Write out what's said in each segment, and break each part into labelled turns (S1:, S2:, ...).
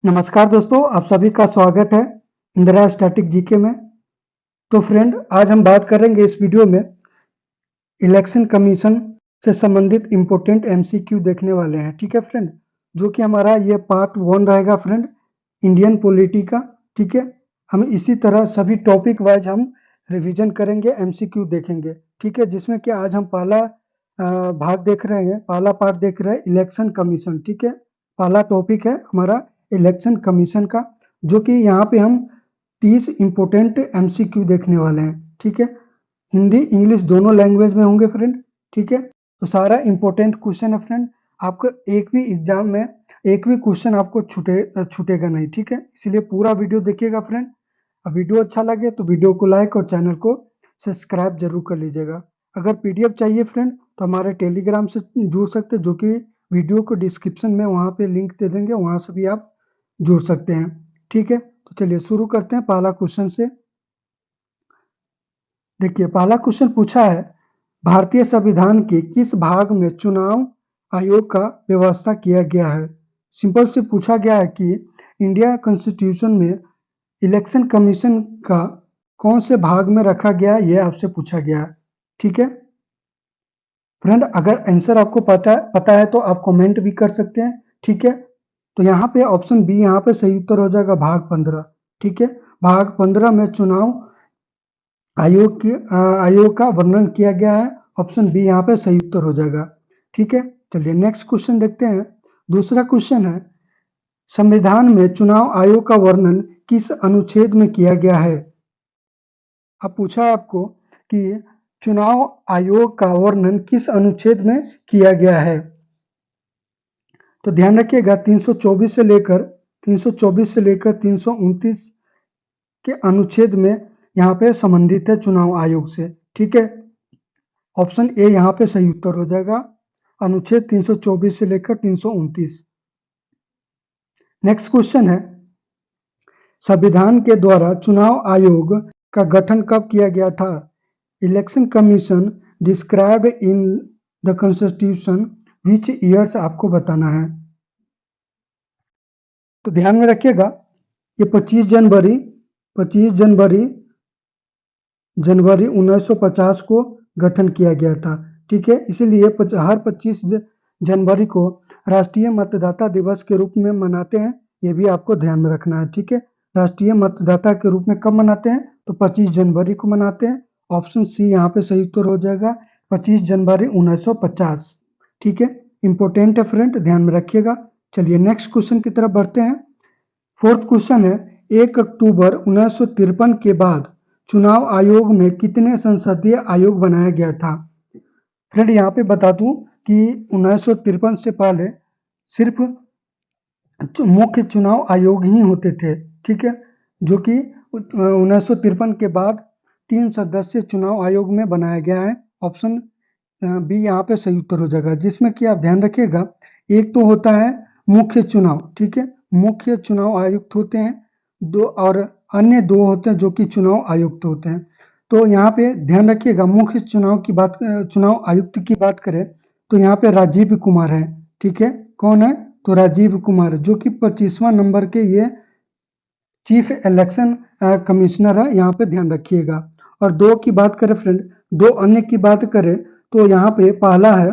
S1: नमस्कार दोस्तों, आप सभी का स्वागत है इंदिरा स्टैटिक जीके में। तो फ्रेंड, आज हम बात करेंगे इस वीडियो में इलेक्शन कमीशन से संबंधित इम्पोर्टेंट एमसीक्यू देखने वाले हैं। ठीक है फ्रेंड, जो कि हमारा ये पार्ट 1 रहेगा फ्रेंड, इंडियन पॉलिटी का। ठीक है, हम इसी तरह सभी टॉपिक वाइज हम रिवीजन करेंगे, एमसीक्यू देखेंगे। ठीक है, जिसमें कि आज हम पहला भाग देख रहे हैं, पहला पार्ट देख रहे हैं इलेक्शन कमीशन। ठीक है, पहला टॉपिक है हमारा इलेक्शन कमीशन का, जो कि यहाँ पे हम 30 इम्पोर्टेंट एमसीक्यू देखने वाले हैं। ठीक है, हिंदी इंग्लिश दोनों लैंग्वेज में होंगे फ्रेंड। ठीक है, तो सारा इंपॉर्टेंट क्वेश्चन है फ्रेंड। आपको एक भी एग्जाम में एक भी क्वेश्चन आपको छूटेगा नहीं। ठीक है, इसलिए पूरा वीडियो देखिएगा फ्रेंड। वीडियो अच्छा लगे तो वीडियो को लाइक और चैनल को सब्सक्राइब जरूर कर लीजिएगा। अगर पीडीएफ चाहिए फ्रेंड तो हमारे टेलीग्राम से जुड़ सकते हैं, जो कि वीडियो को डिस्क्रिप्शन में वहाँ पे लिंक दे देंगे, वहाँ से भी आप जुड़ सकते हैं। ठीक है, तो चलिए शुरू करते हैं पहला क्वेश्चन से। देखिए, पहला क्वेश्चन पूछा है, भारतीय संविधान के किस भाग में चुनाव आयोग का व्यवस्था किया गया है। सिंपल से पूछा गया है कि इंडिया कॉन्स्टिट्यूशन में इलेक्शन कमीशन का कौन से भाग में रखा गया है, यह आपसे पूछा गया है। ठीक है फ्रेंड, अगर आंसर आपको पता है तो आप कमेंट भी कर सकते हैं। ठीक है, तो यहाँ पे ऑप्शन बी यहाँ पे सही उत्तर हो जाएगा, भाग 15। ठीक है, भाग 15 में चुनाव आयोग का वर्णन किया गया है। ऑप्शन बी यहाँ पे सही उत्तर हो जाएगा। ठीक है, चलिए नेक्स्ट क्वेश्चन देखते हैं। दूसरा क्वेश्चन है, संविधान में चुनाव आयोग का वर्णन किस अनुच्छेद में किया गया है। अब पूछा है आपको कि चुनाव आयोग का वर्णन किस अनुच्छेद में किया गया है। तो ध्यान रखिएगा, 324 से लेकर 329 के अनुच्छेद में यहाँ पे संबंधित है चुनाव आयोग से। ठीक है, ऑप्शन ए यहाँ पे सही उत्तर हो जाएगा, अनुच्छेद 324 से लेकर 329। नेक्स्ट क्वेश्चन है, संविधान के द्वारा चुनाव आयोग का गठन कब किया गया था। Election commission described in the constitution which years आपको बताना है। तो ध्यान में रखिएगा, ये 25 जनवरी 1950 को गठन किया गया था। ठीक है, इसीलिए हर 25 जनवरी को राष्ट्रीय मतदाता दिवस के रूप में मनाते हैं, ये भी आपको ध्यान में रखना है। ठीक है, राष्ट्रीय मतदाता के रूप में कब मनाते हैं, तो 25 जनवरी को मनाते हैं। ऑप्शन सी यहाँ पे सही उत्तर हो जाएगा, 25 जनवरी 1950। ठीक है, इंपॉर्टेंट है फ्रेंड, ध्यान में रखिएगा। चलिए नेक्स्ट क्वेश्चन की तरफ बढ़ते हैं। फोर्थ क्वेश्चन है, 1 अक्टूबर 1953 के बाद चुनाव आयोग में कितने संसदीय आयोग बनाया गया था। फ्रेंड, यहाँ पे बता दूं कि 1953 से पहले सिर्फ मुख्य चुनाव आयोग ही होते थे। ठीक है, जो कि 1953 के बाद 3 सदस्य चुनाव आयोग में बनाया गया है। ऑप्शन बी यहाँ पे सही उत्तर हो जाएगा, जिसमें कि आप ध्यान रखिएगा, एक तो होता है मुख्य चुनाव। ठीक है, मुख्य चुनाव आयुक्त होते हैं दो, और अन्य दो होते हैं जो कि चुनाव आयुक्त होते हैं। तो यहाँ पे ध्यान रखिएगा, मुख्य चुनाव आयुक्त की बात करें तो यहाँ पे राजीव कुमार है। ठीक है, कौन है, तो राजीव कुमार, जो कि 25वां नंबर के ये चीफ इलेक्शन कमिश्नर है, यहाँ पे ध्यान रखिएगा। और दो की बात करें फ्रेंड, दो अन्य की बात करें तो यहाँ पे पहला है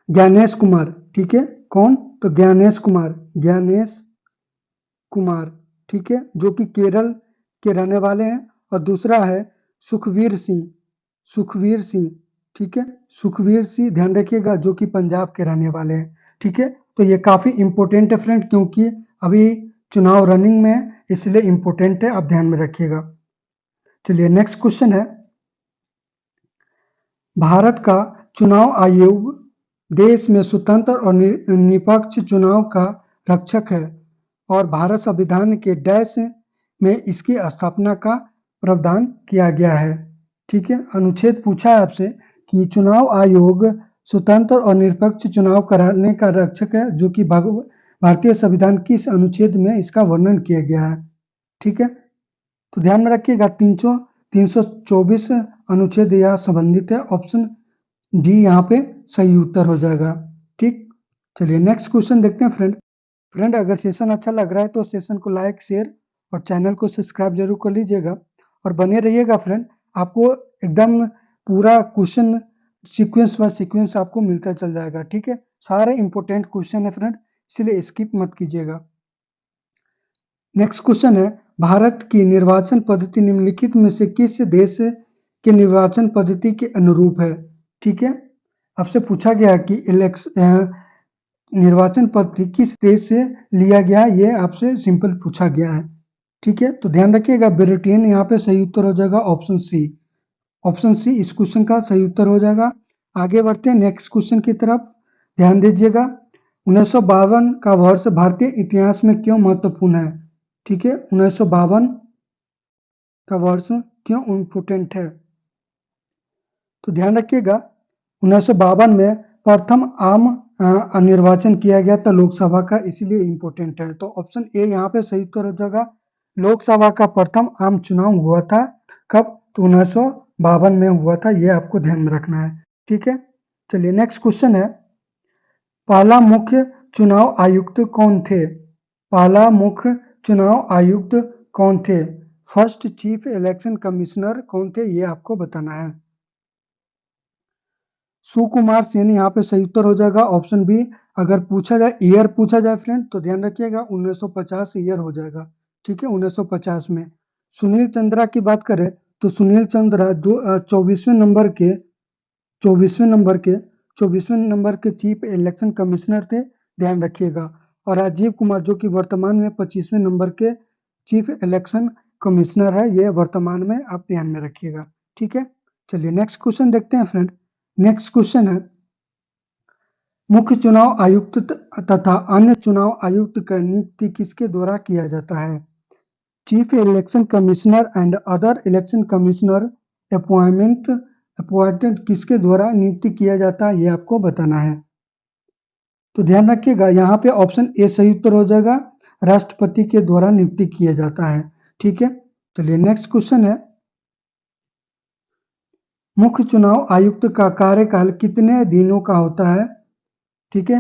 S1: ज्ञानेश कुमार। ठीक है, कौन, तो ज्ञानेश कुमार। ठीक है, जो कि केरल के रहने वाले हैं। और दूसरा है सुखवीर सिंह। ठीक है, सुखवीर सिंह, ध्यान रखिएगा, जो कि पंजाब के रहने वाले हैं। ठीक है, तो ये काफी इंपॉर्टेंट है फ्रेंड, क्योंकि अभी चुनाव रनिंग में है, इसलिए इंपॉर्टेंट है, आप ध्यान में रखिएगा। चलिए नेक्स्ट क्वेश्चन है, भारत का चुनाव आयोग देश में स्वतंत्र और निष्पक्ष चुनाव का रक्षक है और भारत संविधान के डैश में इसकी स्थापना का प्रावधान किया गया है। ठीक है, अनुच्छेद पूछा है आपसे कि चुनाव आयोग स्वतंत्र और निष्पक्ष चुनाव कराने का रक्षक है, जो कि भारतीय संविधान किस अनुच्छेद में इसका वर्णन किया गया है। ठीक है, तो ध्यान में रखिएगा, 324 अनुच्छेद यह संबंधित है। ऑप्शन डी यहाँ पे सही उत्तर हो जाएगा। ठीक, चलिए नेक्स्ट क्वेश्चन देखते हैं फ्रेंड। फ्रेंड अगर सेशन अच्छा लग रहा है तो सेशन को लाइक शेयर और चैनल को सब्सक्राइब जरूर कर लीजिएगा और बने रहिएगा फ्रेंड। आपको एकदम पूरा क्वेश्चन सीक्वेंस बाय सीक्वेंस आपको मिलता चल जाएगा, ठीक है। सारे इंपॉर्टेंट क्वेश्चन है फ्रेंड, इसलिए स्किप मत कीजिएगा। नेक्स्ट क्वेश्चन है, भारत की निर्वाचन पद्धति निम्नलिखित में से किस देश के निर्वाचन पद्धति के अनुरूप है, ठीक है। आपसे पूछा गया कि निर्वाचन पद्धति किस देश से लिया गया, ये आपसे सिंपल पूछा गया है, ठीक है। तो ध्यान रखिएगा ब्रिटेन यहाँ पे सही उत्तर हो जाएगा ऑप्शन सी। ऑप्शन सी इस क्वेश्चन का सही उत्तर हो जाएगा। आगे बढ़ते हैं नेक्स्ट क्वेश्चन की तरफ, ध्यान दीजिएगा। 1952 का वर्ष भारतीय इतिहास में क्यों महत्वपूर्ण है, ठीक है। 1952 का वर्ष क्यों इम्पोर्टेंट है, तो ध्यान रखिएगा 1952 में प्रथम आम निर्वाचन किया गया था लोकसभा का, इसीलिए इम्पोर्टेंट है। तो ऑप्शन ए यहाँ पे सही उत्तर हो जाएगा। लोकसभा का प्रथम आम चुनाव हुआ था कब, तो 1952 में हुआ था, ये आपको ध्यान में रखना है, ठीक है। चलिए नेक्स्ट क्वेश्चन है, पहला मुख्य चुनाव आयुक्त कौन थे, पहला मुख्य चुनाव आयुक्त कौन थे, फर्स्ट चीफ इलेक्शन कमिश्नर कौन थे, ये आपको बताना है। सुकुमार सेन यहाँ पे सही उत्तर हो जाएगा ऑप्शन बी। अगर पूछा जाए ईयर पूछा जाए फ्रेंड तो ध्यान रखिएगा 1950 ईयर हो जाएगा, ठीक है। 1950 में सुनील चंद्रा की बात करें तो सुनील चंद्रा 24वें नंबर के चीफ इलेक्शन कमिश्नर थे, ध्यान रखिएगा। और राजीव कुमार जो कि वर्तमान में 25वें नंबर के चीफ इलेक्शन कमिश्नर है, ये वर्तमान में आप ध्यान में रखिएगा, ठीक है। चलिए नेक्स्ट क्वेश्चन देखते हैं फ्रेंड। नेक्स्ट क्वेश्चन है, मुख्य चुनाव आयुक्त तथा अन्य चुनाव आयुक्त का नियुक्ति किसके द्वारा किया जाता है, chief election commissioner and other election commissioner appointed किसके द्वारा नियुक्ति किया जाता है, ये आपको बताना है। तो ध्यान रखिएगा यहाँ पे ऑप्शन ए सही उत्तर हो जाएगा, राष्ट्रपति के द्वारा नियुक्ति किया जाता है, ठीक है। चलिए नेक्स्ट क्वेश्चन है, मुख्य चुनाव आयुक्त का कार्यकाल कितने दिनों का होता है, ठीक है।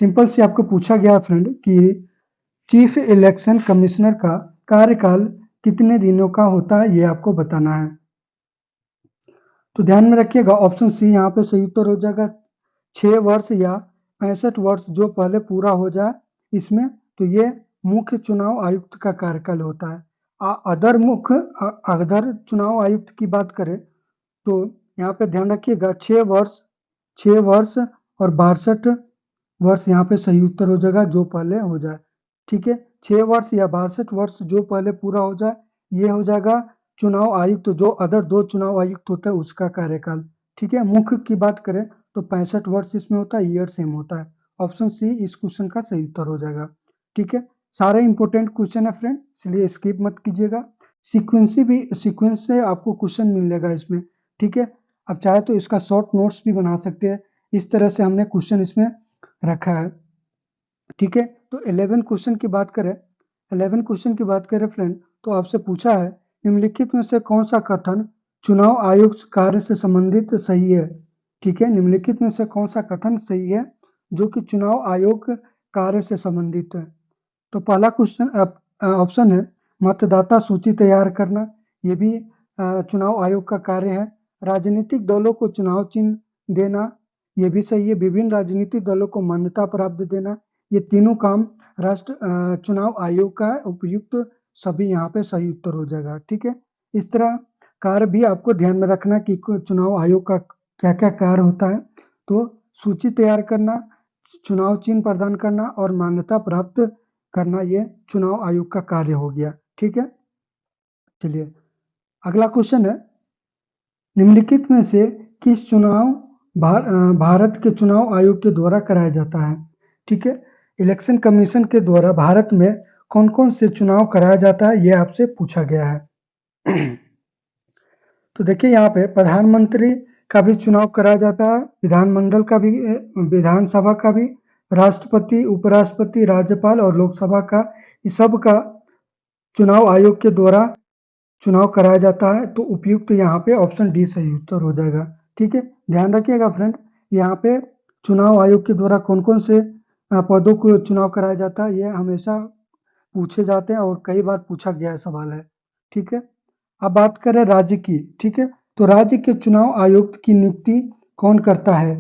S1: सिंपल से आपको पूछा गया फ्रेंड कि चीफ इलेक्शन कमिश्नर का कार्यकाल कितने दिनों का होता है, ये आपको बताना है। तो ध्यान में रखिएगा ऑप्शन सी यहाँ पे सही उत्तर हो जाएगा, 6 वर्ष या 65 वर्ष जो पहले पूरा हो जाए इसमें, तो ये मुख्य चुनाव आयुक्त का कार्यकाल होता है। अदर चुनाव आयुक्त की बात करें तो यहाँ पे ध्यान रखिएगा 6 वर्ष और 62 वर्ष यहाँ पे सही उत्तर हो जाएगा जो पहले हो जाए, ठीक है। 6 वर्ष या 62 वर्ष जो पहले पूरा हो जाए ये हो जाएगा चुनाव आयुक्त, जो अदर 2 चुनाव आयुक्त होता है उसका कार्यकाल, ठीक है। मुख्य की बात करें तो 65 वर्ष इसमें होता है, ईयर सेम होता है। ऑप्शन सी इस क्वेश्चन का सही उत्तर हो जाएगा, ठीक है। सारे इंपॉर्टेंट क्वेश्चन है फ्रेंड, इसलिए स्किप मत कीजिएगा। सीक्वेंस से आपको क्वेश्चन मिलेगा इसमें, ठीक है। आप चाहे तो इसका शॉर्ट नोट्स भी बना सकते हैं, इस तरह से हमने क्वेश्चन इसमें रखा है, ठीक है। तो 11 क्वेश्चन की बात करें फ्रेंड तो आपसे पूछा है निम्नलिखित में से कौन सा कथन चुनाव आयुक्त कार्य से संबंधित सही है, ठीक है। निम्नलिखित में से कौन सा कथन सही है जो कि चुनाव आयोग कार्य से संबंधित है। तो पहला क्वेश्चन ऑप्शन है मतदाता सूची तैयार करना, ये भी चुनाव आयोग का कार्य है। राजनीतिक दलों को चुनाव चिन्ह देना, ये भी सही है। विभिन्न राजनीतिक दलों को मान्यता प्राप्त देना, ये तीनों काम चुनाव आयोग का है। उपयुक्त सभी यहाँ पे सही उत्तर हो जाएगा, ठीक है। इस तरह कार्य भी आपको ध्यान में रखना कि चुनाव आयोग का क्या क्या कार्य होता है। तो सूची तैयार करना, चुनाव चिन्ह प्रदान करना और मान्यता प्राप्त करना, ये चुनाव आयोग का कार्य हो गया, ठीक है। चलिए अगला क्वेश्चन है, निम्नलिखित में से किस चुनाव भारत के चुनाव आयोग के द्वारा कराया जाता है, ठीक है। इलेक्शन कमीशन के द्वारा भारत में कौन कौन से चुनाव कराया जाता है, ये आपसे पूछा गया है। तो देखिए यहाँ पे प्रधानमंत्री का भी चुनाव कराया जाता है, विधानमंडल का भी, विधानसभा का भी, राष्ट्रपति, उपराष्ट्रपति, राज्यपाल और लोकसभा का, इस सब का चुनाव आयोग के द्वारा चुनाव कराया जाता है। तो उपयुक्त यहाँ पे ऑप्शन डी सही उत्तर हो जाएगा, ठीक है। ध्यान रखिएगा फ्रेंड, यहाँ पे चुनाव आयोग के द्वारा कौन कौन से पदों को चुनाव कराया जाता है, ये हमेशा पूछे जाते हैं और कई बार पूछा गया सवाल है। ठीक है, अब बात करें राज्य की। ठीक है, तो राज्य के चुनाव आयुक्त की नियुक्ति कौन करता है?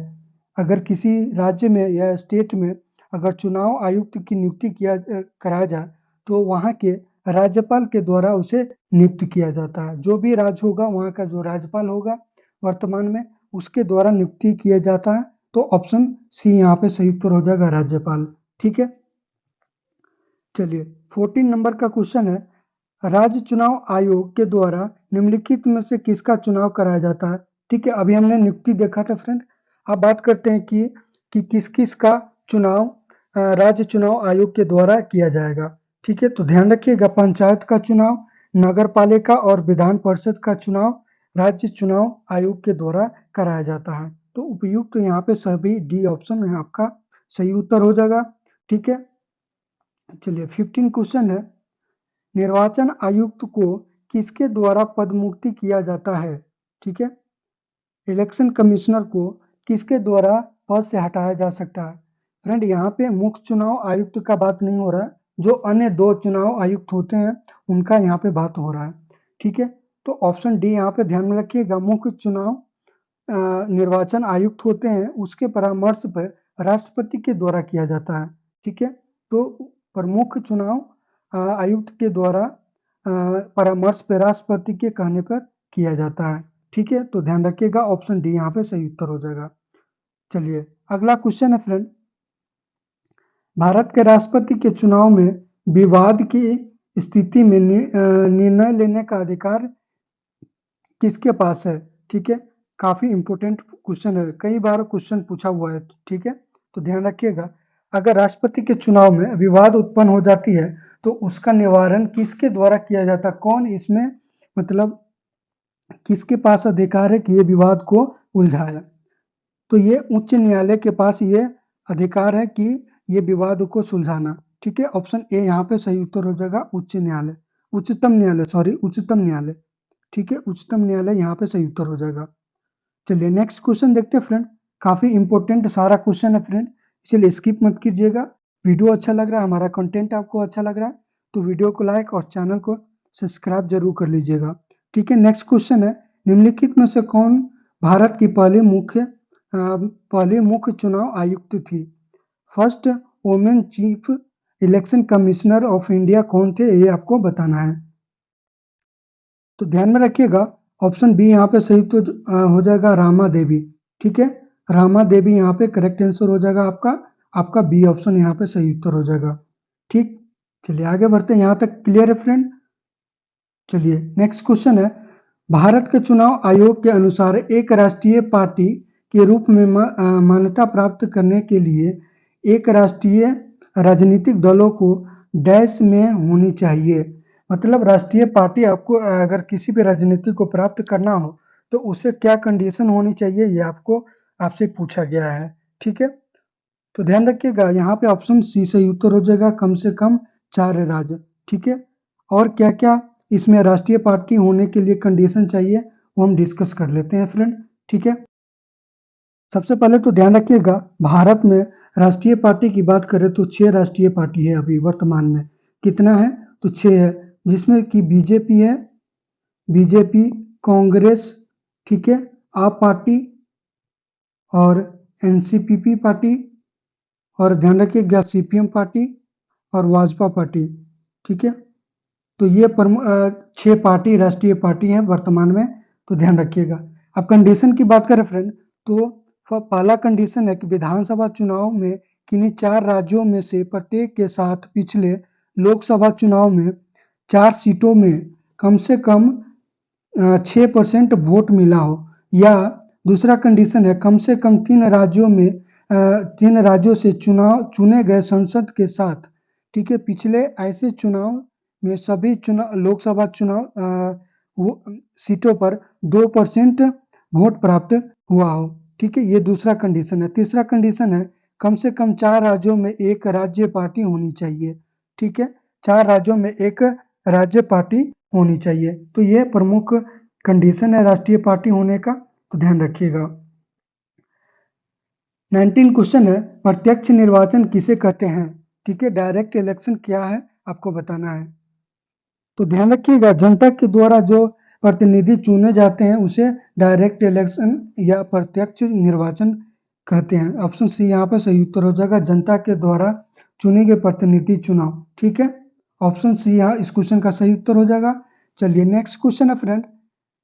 S1: अगर किसी राज्य में या स्टेट में अगर चुनाव आयुक्त की नियुक्ति कराया जाए तो वहाँ के राज्यपाल के द्वारा उसे नियुक्त किया जाता है। जो भी राज्य होगा वहाँ का जो राज्यपाल होगा वर्तमान में, उसके द्वारा नियुक्ति किया जाता है। तो ऑप्शन सी यहाँ पे सही उत्तर हो जाएगा, राज्यपाल। ठीक है, चलिए 14 नंबर का क्वेश्चन है, राज्य चुनाव आयोग के द्वारा निम्नलिखित में से किसका चुनाव कराया जाता है? ठीक है, अभी हमने नियुक्ति देखा था फ्रेंड। अब बात करते हैं कि किस किस का चुनाव राज्य चुनाव आयोग के द्वारा किया जाएगा। ठीक है, तो ध्यान रखिएगा, पंचायत का चुनाव, नगर पालिका और विधान परिषद का चुनाव राज्य चुनाव आयोग के द्वारा कराया जाता है। तो उपयुक्त यहाँ पे सभी डी ऑप्शन है आपका सही उत्तर हो जाएगा। ठीक है, चलिए 15 क्वेश्चन है, निर्वाचन आयुक्त को किसके द्वारा पदमुक्ति किया जाता है? ठीक है, इलेक्शन कमिश्नर को किसके द्वारा पद से हटाया जा सकता है? फ्रेंड यहाँ पे मुख्य चुनाव आयुक्त का बात नहीं हो रहा है, जो अन्य 2 चुनाव आयुक्त होते हैं उनका यहाँ पे बात हो रहा है। ठीक है, तो ऑप्शन डी यहाँ पे ध्यान में रखिएगा, मुख्य चुनाव निर्वाचन आयुक्त होते हैं, उसके परामर्श पर राष्ट्रपति के द्वारा किया जाता है। ठीक है, तो प्रमुख चुनाव आयुक्त के द्वारा परामर्श पे राष्ट्रपति के कहने पर किया जाता है। ठीक है, तो ध्यान रखिएगा, ऑप्शन डी यहाँ पे सही उत्तर हो जाएगा। चलिए अगला क्वेश्चन है फ्रेंड, भारत के राष्ट्रपति के चुनाव में विवाद की स्थिति में निर्णय लेने का अधिकार किसके पास है? ठीक है, काफी इंपोर्टेंट क्वेश्चन है, कई बार क्वेश्चन पूछा हुआ है। ठीक है, तो ध्यान रखिएगा, अगर राष्ट्रपति के चुनाव में विवाद उत्पन्न हो जाती है तो उसका निवारण किसके द्वारा किया जाता है? कौन इसमें मतलब किसके पास अधिकार है कि ये विवाद को उलझाए? तो ये उच्च न्यायालय के पास ये अधिकार है कि ये विवाद को सुलझाना। ठीक है, ऑप्शन ए यहाँ पे सही उत्तर हो जाएगा, उच्च न्यायालय, उच्चतम न्यायालय, सॉरी उच्चतम न्यायालय। ठीक है, उच्चतम न्यायालय यहाँ पे सही उत्तर हो जाएगा। चलिए नेक्स्ट क्वेश्चन देखते हैं फ्रेंड, काफी इंपॉर्टेंट सारा क्वेश्चन है फ्रेंड, इसलिए स्किप मत कीजिएगा। वीडियो अच्छा लग रहा है, हमारा कंटेंट आपको अच्छा लग रहा है तो वीडियो को लाइक और चैनल को सब्सक्राइब जरूर कर लीजिएगा। ठीक है, नेक्स्ट क्वेश्चन है, निम्नलिखित में से कौन भारत की पहली मुख्य चुनाव आयुक्त थी? First women chief election commissioner of India कौन थे, ये आपको बताना है। तो ध्यान में रखिएगा, ऑप्शन बी यहाँ पे सही तो हो जाएगा, रामा देवी। ठीक है, रामा देवी यहाँ पे करेक्ट आंसर हो जाएगा आपका बी ऑप्शन यहाँ पे सही उत्तर हो जाएगा। ठीक, चलिए आगे बढ़ते हैं, यहाँ तक क्लियर है फ्रेंड। चलिए नेक्स्ट क्वेश्चन है, भारत के चुनाव आयोग के अनुसार एक राष्ट्रीय पार्टी के रूप में मान्यता प्राप्त करने के लिए एक राष्ट्रीय राजनीतिक दलों को डैश में होनी चाहिए। मतलब राष्ट्रीय पार्टी आपको अगर किसी भी राजनीति को प्राप्त करना हो तो उसे क्या कंडीशन होनी चाहिए, ये आपसे पूछा गया है। ठीक है, तो ध्यान रखिएगा, यहाँ पे ऑप्शन सी सही उत्तर हो जाएगा, कम से कम 4 राज्य। ठीक है, और क्या क्या इसमें राष्ट्रीय पार्टी होने के लिए कंडीशन चाहिए वो हम डिस्कस कर लेते हैं फ्रेंड। ठीक है, सबसे पहले तो ध्यान रखिएगा, भारत में राष्ट्रीय पार्टी की बात करें तो 6 राष्ट्रीय पार्टी है अभी वर्तमान में। कितना है? तो 6 है, जिसमें कि बीजेपी है, बीजेपी, कांग्रेस, ठीक है, आप पार्टी और एनसीपीपी पार्टी, और ध्यान रखिएगा सीपीएम पार्टी और भाजपा पार्टी। ठीक है, तो ये 6 पार्टी राष्ट्रीय पार्टी हैं वर्तमान में, तो ध्यान रखिएगा। अब कंडीशन की बात करें फ्रेंड, तो पहला कंडीशन है कि विधानसभा चुनाव में किन्हीं 4 राज्यों में से प्रत्येक के साथ पिछले लोकसभा चुनाव में 4 सीटों में कम से कम 6% वोट मिला हो, या दूसरा कंडीशन है कम से कम 3 राज्यों से चुने गए संसद के साथ, ठीक है, पिछले ऐसे चुनाव में सभी लोकसभा सीटों पर 2% वोट प्राप्त हुआ हो। ठीक है, ये दूसरा कंडीशन है। तीसरा कंडीशन है कम से कम 4 राज्यों में एक राज्य पार्टी होनी चाहिए। ठीक है, 4 राज्यों में एक राज्य पार्टी होनी चाहिए। तो ये प्रमुख कंडीशन है राष्ट्रीय पार्टी होने का, तो ध्यान रखिएगा। 19 क्वेश्चन है, प्रत्यक्ष निर्वाचन किसे कहते हैं? ठीक है, डायरेक्ट इलेक्शन क्या है आपको बताना है। तो ध्यान रखिएगा, जनता के द्वारा जो प्रतिनिधि चुने जाते हैं उसे डायरेक्ट इलेक्शन या प्रत्यक्ष निर्वाचन कहते हैं। ऑप्शन सी यहाँ पर सही उत्तर हो जाएगा, जनता के द्वारा चुने गए प्रतिनिधि चुनाव। ठीक है, ऑप्शन सी यहाँ इस क्वेश्चन का सही उत्तर हो जाएगा। चलिए नेक्स्ट क्वेश्चन है फ्रेंड,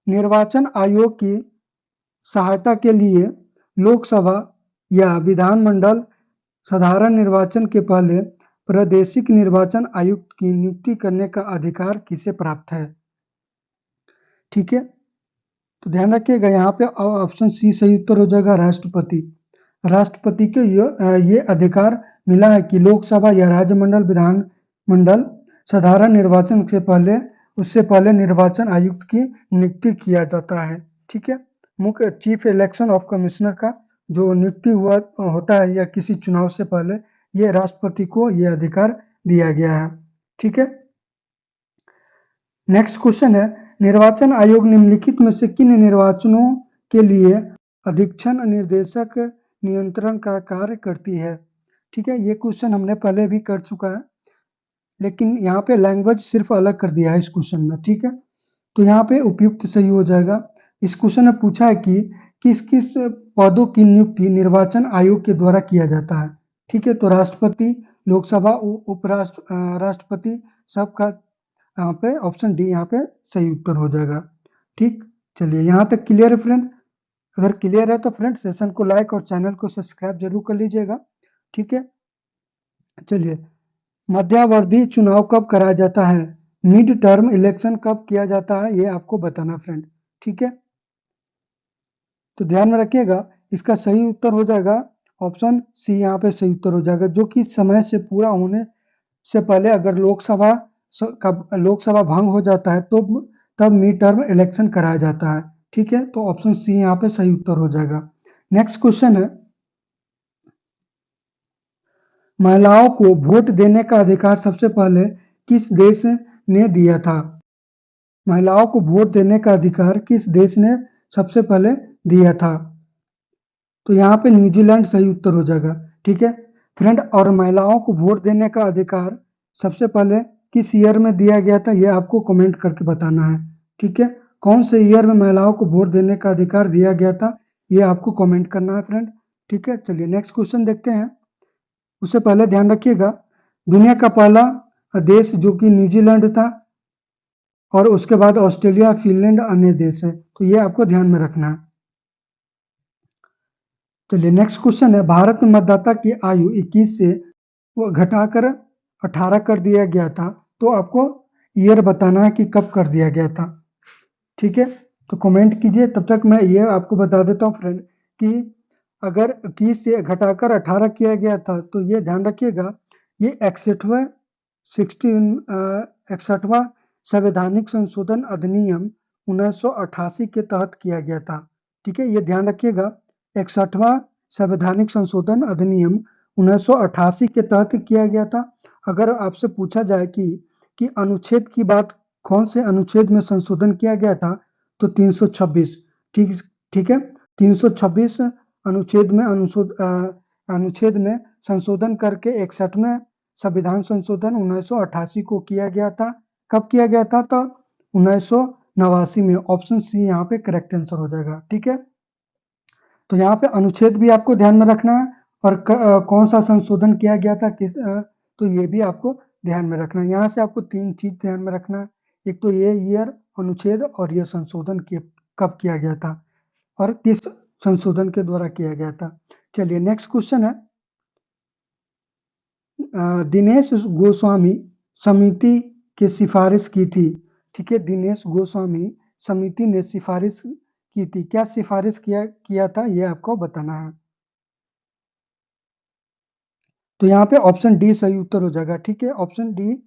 S1: निर्वाचन आयोग की सहायता के लिए लोकसभा या विधानमंडल साधारण निर्वाचन के पहले प्रादेशिक निर्वाचन आयुक्त की नियुक्ति करने का अधिकार किसे प्राप्त है? ठीक है, तो ध्यान रखिएगा यहाँ पे ऑप्शन सी सही उत्तर हो जाएगा, राष्ट्रपति। राष्ट्रपति को ये अधिकार मिला है कि लोकसभा या राज्यमंडल विधानमंडल साधारण निर्वाचन से पहले उससे पहले निर्वाचन आयुक्त की नियुक्ति किया जाता है। ठीक है, मुख्य चीफ इलेक्शन ऑफ कमिश्नर का जो नियुक्ति हुआ होता है या किसी चुनाव से पहले, ये राष्ट्रपति को ये अधिकार दिया गया है। ठीक है, नेक्स्ट क्वेश्चन है, निर्वाचन आयोग निम्नलिखित में से किन निर्वाचनों के लिए अधीक्षण निर्देशक नियंत्रण का कार्य करती है? ठीक है, ये क्वेश्चन हमने पहले भी कर चुका है, लेकिन यहाँ पे लैंग्वेज सिर्फ अलग कर दिया है इस क्वेश्चन में। ठीक है, तो यहाँ पे उपयुक्त सही हो जाएगा। इस क्वेश्चन में पूछा है कि किस किस पदों की नियुक्ति निर्वाचन आयोग के द्वारा किया जाता है। ठीक है, तो राष्ट्रपति, लोकसभा, राष्ट्रपति सबका यहाँ पे ऑप्शन डी यहाँ पे सही उत्तर हो जाएगा। ठीक, चलिए यहाँ तक क्लियर है फ्रेंड? अगर क्लियर है तो फ्रेंड सेशन को लाइक और चैनल को सब्सक्राइब जरूर कर लीजिएगा। ठीक है, चलिए मध्यावधि चुनाव कब कराया जाता है? मिड टर्म इलेक्शन कब किया जाता है ये आपको बताना फ्रेंड। ठीक है, तो ध्यान में रखिएगा, इसका सही उत्तर हो जाएगा ऑप्शन सी यहाँ पे सही उत्तर हो जाएगा, जो कि समय से पूरा होने से पहले अगर लोकसभा भंग हो जाता है तो तब मिड टर्म इलेक्शन कराया जाता है। ठीक है, तो ऑप्शन सी यहाँ पे सही उत्तर हो जाएगा। नेक्स्ट क्वेश्चन है, महिलाओं को वोट देने का अधिकार सबसे पहले किस देश ने दिया था? महिलाओं को वोट देने का अधिकार किस देश ने सबसे पहले दिया था? तो यहाँ पे न्यूजीलैंड सही उत्तर हो जाएगा। ठीक है फ्रेंड, और महिलाओं को वोट देने का अधिकार सबसे पहले किस ईयर में दिया गया था ये आपको कमेंट करके बताना है। ठीक है, कौन से ईयर में महिलाओं को वोट देने का अधिकार दिया गया था ये आपको कमेंट करना है फ्रेंड। ठीक है, चलिए नेक्स्ट क्वेश्चन देखते हैं। उससे पहले ध्यान रखिएगा, दुनिया का पहला देश जो कि न्यूजीलैंड था, और उसके बाद ऑस्ट्रेलिया, फिनलैंड अन्य देश है, तो ये आपको ध्यान में रखना है। चलिए नेक्स्ट क्वेश्चन है, भारत में मतदाता की आयु 21 से वो घटाकर 18 कर दिया गया था, तो आपको ईयर बताना है कि कब कर दिया गया था। ठीक है, तो कमेंट कीजिए, तब तक मैं ये आपको बता देता हूँ फ्रेंड कि अगर 21 से घटाकर 18 किया गया था तो ये ध्यान रखिएगा, ये 61वां संवैधानिक संशोधन अधिनियम 1988 के तहत किया गया था। ठीक है, ये ध्यान रखिएगा, 61वां संवैधानिक संशोधन अधिनियम 1988 के तहत किया गया था। अगर आपसे पूछा जाए कि अनुच्छेद की बात, कौन से अनुच्छेद में संशोधन किया गया था, तो 326। ठीक है, 326 अनुच्छेद में संशोधन करके 61वें संविधान संशोधन 1988 को किया गया था। कब किया गया था? तो 1989 में। ऑप्शन सी यहाँ पे करेक्ट आंसर हो जाएगा। ठीक है, तो यहाँ पे अनुच्छेद भी आपको ध्यान में रखना है, और कौन सा संशोधन किया गया था, तो ये भी आपको ध्यान में रखना है। यहाँ से आपको 3 चीज ध्यान में रखना है, एक तो ये ईयर, अनुच्छेद, और ये संशोधन कब किया गया था और किस संशोधन के द्वारा किया गया था। चलिए नेक्स्ट क्वेश्चन है, दिनेश गोस्वामी समिति की सिफारिश की थी। ठीक है, दिनेश गोस्वामी समिति ने सिफारिश की थी, क्या सिफारिश किया था ये आपको बताना है। तो यहाँ पे ऑप्शन डी सही उत्तर हो जाएगा। ठीक है, ऑप्शन डी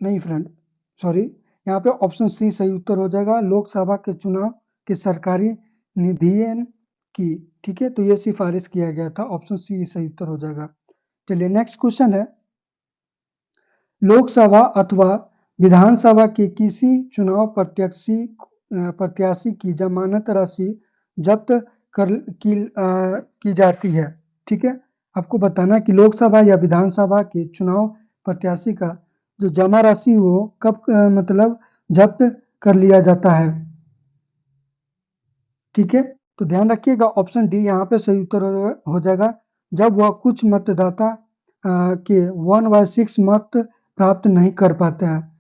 S1: नहीं फ्रेंड, सॉरी, यहाँ पे ऑप्शन सी सही उत्तर हो जाएगा, लोकसभा के चुनाव के सरकारी निधियन की। ठीक है, तो ये सिफारिश किया गया था, ऑप्शन सी सही उत्तर हो जाएगा। चलिए नेक्स्ट क्वेश्चन है, लोकसभा अथवा विधानसभा के किसी चुनाव प्रत्याशी की जमानत राशि जब्त की जाती है। ठीक है, आपको बताना कि लोकसभा या विधानसभा के चुनाव प्रत्याशी का जो जमा राशि हो कब मतलब जब्त कर लिया जाता है। ठीक है, तो ध्यान रखिएगा ऑप्शन डी यहाँ पे सही उत्तर हो जाएगा, जब वह कुछ मतदाता के 1/6 मत प्राप्त नहीं कर पाते हैं।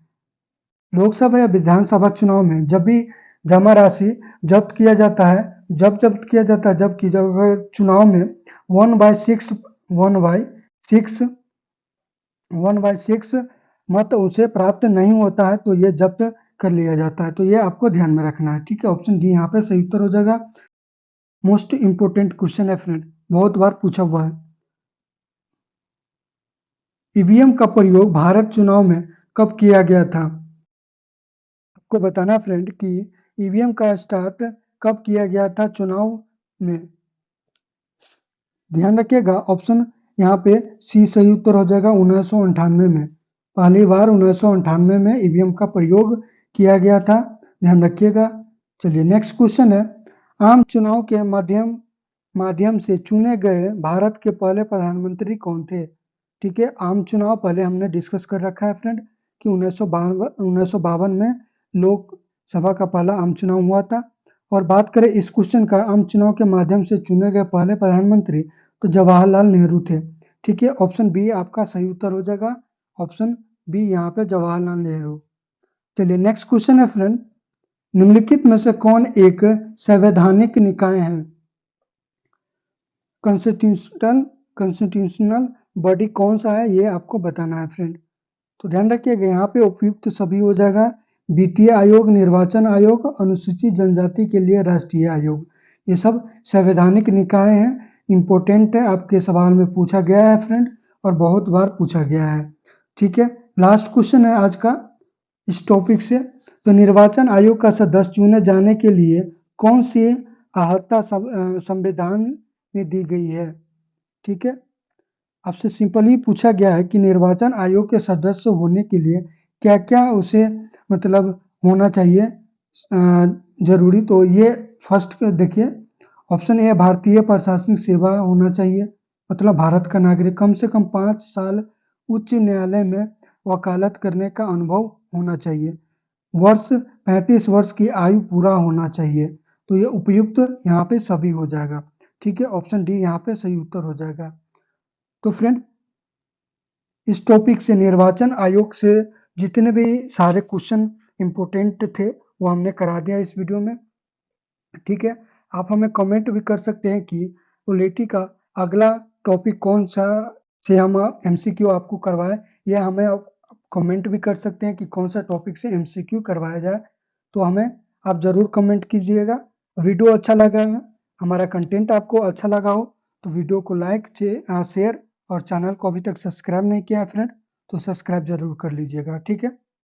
S1: लोकसभा या विधानसभा चुनाव में जब भी जमा राशि जब्त किया जाता है, जब्त किया जाता है, जबकि जब अगर चुनाव में 1/6 1/6 1/6 मत उसे प्राप्त नहीं होता है तो ये जब्त कर लिया जाता है। तो ये आपको ध्यान में रखना है। ठीक है, ऑप्शन डी यहाँ पे सही उत्तर हो जाएगा। मोस्ट इंपोर्टेंट क्वेश्चन है फ्रेंड, बहुत बार पूछा हुआ है। ईवीएम का प्रयोग भारत चुनाव में कब किया गया था? आपको बताना फ्रेंड कि ईवीएम का स्टार्ट कब किया गया था चुनाव में। ध्यान रखिएगा ऑप्शन यहाँ पे सी सही उत्तर हो जाएगा 1998 में। पहली बार 1998 में ईवीएम का प्रयोग किया गया था। ध्यान रखिएगा। चलिए नेक्स्ट क्वेश्चन है, आम चुनाव के माध्यम से चुने गए भारत के पहले प्रधानमंत्री कौन थे? ठीक है, आम चुनाव पहले हमने डिस्कस कर रखा है फ्रेंड कि 1952 में लोकसभा का पहला आम चुनाव हुआ था। और बात करें इस क्वेश्चन का, आम चुनाव के माध्यम से चुने गए पहले प्रधानमंत्री तो जवाहरलाल नेहरू थे। ठीक है, ऑप्शन बी आपका सही उत्तर हो जाएगा। ऑप्शन बी यहाँ पे जवाहरलाल नेहरू। चलिए नेक्स्ट क्वेश्चन है फ्रेंड, निम्नलिखित में से कौन एक संवैधानिक निकाय है? कॉन्स्टिट्यूशनल बॉडी कौन सा है ये आपको बताना है फ्रेंड। तो ध्यान रखिएगा यहाँ पे उपयुक्त सभी हो जाएगा, वित्तीय आयोग, निर्वाचन आयोग, अनुसूचित जनजाति के लिए राष्ट्रीय आयोग, ये सब संवैधानिक निकाय हैं। इंपॉर्टेंट है, आपके सवाल में पूछा गया है फ्रेंड और बहुत बार पूछा गया है। ठीक है, लास्ट क्वेश्चन है आज का इस टॉपिक से, तो निर्वाचन आयोग का सदस्य चुने जाने के लिए कौन सी आहता संविधान में दी गई है? ठीक है, आपसे सिंपल ही पूछा गया है कि निर्वाचन आयोग के सदस्य होने के लिए क्या क्या उसे मतलब होना चाहिए जरूरी। तो ये फर्स्ट देखिए, ऑप्शन ए भारतीय प्रशासनिक सेवा होना चाहिए, मतलब भारत का नागरिक, कम से कम 5 साल उच्च न्यायालय में वकालत करने का अनुभव होना चाहिए, वर्ष 35 वर्ष की आयु पूरा होना चाहिए। तो ये उपयुक्त यहाँ पे सभी हो जाएगा। ठीक है, ऑप्शन डी यहाँ पे सही उत्तर हो जाएगा। तो फ्रेंड इस टॉपिक से, निर्वाचन आयोग से जितने भी सारे क्वेश्चन इंपोर्टेंट थे वो हमने करा दिया इस वीडियो में। ठीक है, आप हमें कमेंट भी कर सकते हैं कि पॉलिटी का अगला टॉपिक कौन सा से हम एमसीक्यू आपको करवाएं, या हमें आप कमेंट भी कर सकते हैं कि कौन सा टॉपिक से एमसीक्यू करवाया जाए। तो हमें आप ज़रूर कमेंट कीजिएगा। वीडियो अच्छा लगा है, हमारा कंटेंट आपको अच्छा लगा हो तो वीडियो को लाइक शेयर और चैनल को अभी तक सब्सक्राइब नहीं किया है फ्रेंड तो सब्सक्राइब जरूर कर लीजिएगा। ठीक है।